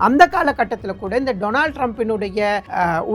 அந்த காலகட்டத்தில் கூட இந்த டொனால்ட் ட்ரம்பினுடைய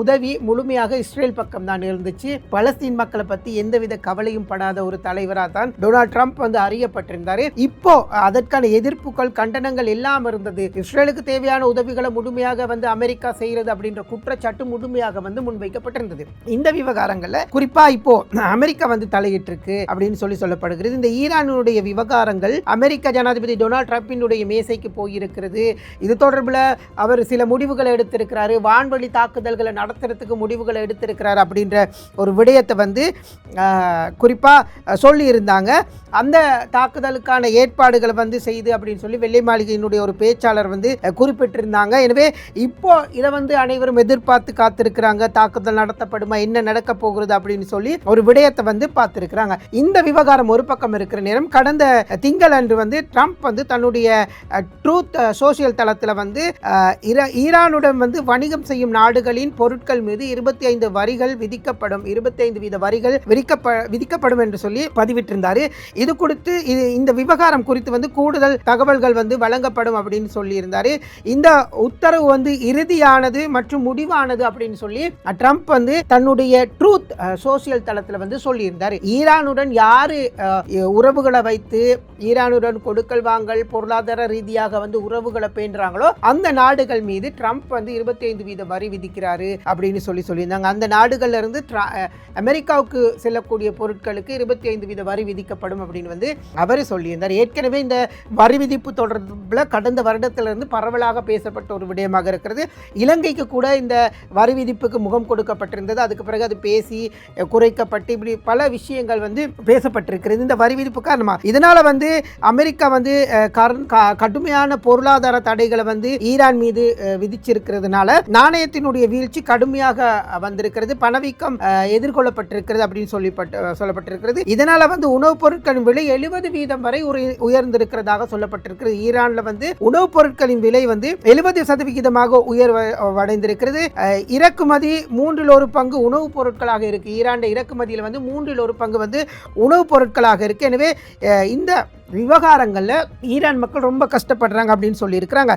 உதவி முழுமையாக இஸ்ரேல் பக்கம் தான் இருந்துச்சு. பலஸ்தீன் மக்களை பற்றி எந்தவித கவலையும் படாத ஒரு தலைவராக தான் டொனால்ட் ட்ரம்ப் வந்து அறியப்பட்டிருந்தாரு. இப்போ அதற்கான எதிர்ப்புகள் கண்டனங்கள் எல்லாம் இருந்தது. இஸ்ரேலுக்கு தேவையான உதவிகளை முழுமையாக வந்து அமெரிக்கா செய்யறது அப்படின்ற குற்றச்சாட்டு முழுமையாக வந்து முன்வைக்கப்பட்டிருந்தது. இந்த விவகாரங்கள்ல குறிப்பா இப்போ அமெரிக்கா வந்து தலையிட்டு இருக்கு அப்படின்னு சொல்லப்படுகிறது. இந்த ஈரானுடைய விவகாரங்கள் அமெரிக்க ஜனாதிபதி டொனால்ட் ட்ரம்பினுடைய மேசைக்கு போயிருக்கிறது. இது தொடர்பில் அவர் சில முடிவுகளை எடுத்திருக்கிறாரு. வான்வழி தாக்குதல்களை நடத்துறதுக்கு முடிவுகளை எடுத்திருக்கிறார் அப்படின்ற ஒரு விடயத்தை வந்து குறிப்பாக சொல்லி இருந்தாங்க. அந்த தாக்குதலுக்கான ஏற்பாடுகளை வந்து செய்து அப்படின்னு சொல்லி வெள்ளை மாளிகையினுடைய ஒரு பேச்சாளர் வந்து குறிப்பிட்டிருந்தாங்க. எனவே இப்போ இதை வந்து அனைவரும் எதிர்பார்த்து காத்திருக்கிறாங்க. தாக்குதல் நடத்தப்படுமா, என்ன நடக்க போகிறது அப்படின்னு சொல்லி ஒரு விடயத்தை வந்து பார்த்திருக்கிறாங்க. இந்த விவகாரம் ஒரு பக்கம் இருக்கிற நேரம், கடந்த திங்களன்று வந்து ட்ரம்ப் வந்து தன்னுடைய ட்ரூத் சோசியல் தளத்தில் வந்து ஈரானுடன் வந்து வணிகம் செய்யும் நாடுகளின் பொருட்கள் மீது 25 வரிகள் விதிக்கப்படும், 25% வரிகள் விதிக்கப்படும் என்று சொல்லி பதிவிட்டிருந்தாரு. இது குறித்து இந்த விவகாரம் குறித்து வந்து கூடுதல் தகவல்கள் வந்து வழங்கப்படும் அப்படின்னு சொல்லி இருந்தாரு. இந்த உத்தரவு வந்து இறுதியானது மற்றும் முடிவானது அப்படின்னு சொல்லி ட்ரம்ப் வந்து தன்னுடைய ட்ரூத் சோசியல் தளத்தில் வந்து சொல்லி இருந்தாரு. ஈரானுடன் யாரு உறவுகளை வைத்து ஈரானுடன் கொடுக்கல் வாங்கல் பொருளாதார ரீதியாக வந்து உறவுகளை பேணுறாங்களோ அந்த நாடுகள் மீது ட்ரம்ப் வந்து 25% வரி விதிக்கிறாரு அப்படின்னு சொல்லியிருந்தாங்க. அந்த நாடுகள்ல இருந்து அமெரிக்காவுக்கு செல்லக்கூடிய பொருட்களுக்கு 25% வரி விதிக்கப்படும் அப்படின்னு வந்து அவர் சொல்லியிருந்தார். ஏற்கனவே இந்த வரி விதிப்பு தொடர்பில் கடந்த வருடத்திலிருந்து பரவலாக பேசப்பட்ட ஒரு விடயமாக இருக்கிறது. இலங்கைக்கு கூட இந்த வரி விதிப்புக்கு முகம் கொடுக்கப்பட்டிருந்தது. அதுக்கு பிறகு அது பேசி குறைக்கப்பட்டு இப்படி பல விஷயங்கள் வந்து பேசப்பட்டிருக்கிறது இந்த வரி விதிப்பு காரணமாக. இதனால வந்து அமெரிக்கா வந்து கடுமையான பொருளாதார தடைகளை வந்து ஈரான் மீது விதிச்சிருக்கிறதுனால நாணயத்தினுடைய வீழ்ச்சி கடுமையாக வந்திருக்கிறது, பணவீக்கம் எதிர்கொள்ளப்பட்டிருக்கிறது அப்படின்னு சொல்லப்பட்டிருக்கிறது. இதனால வந்து உணவுப் பொருட்களின் விலை 70% வரை உயர்ந்திருக்கிறதாக சொல்லப்பட்டிருக்கிறது. ஈரான்ல வந்து உணவுப் பொருட்களின் விலை வந்து 70% உயர்வடைந்திருக்கிறது. இறக்குமதி 3/1 உணவுப் பொருட்களாக இருக்கு. ஈரான் இறக்குமதியில் வந்து 3/1 வந்து உணவுப் பொருட்களாக இருக்கு. எனவே இந்த விவகாரங்களில் ஈரான் மக்கள் ரொம்ப கஷ்டப்படுறாங்க அப்படின்னு சொல்லி இருக்கிறாங்க.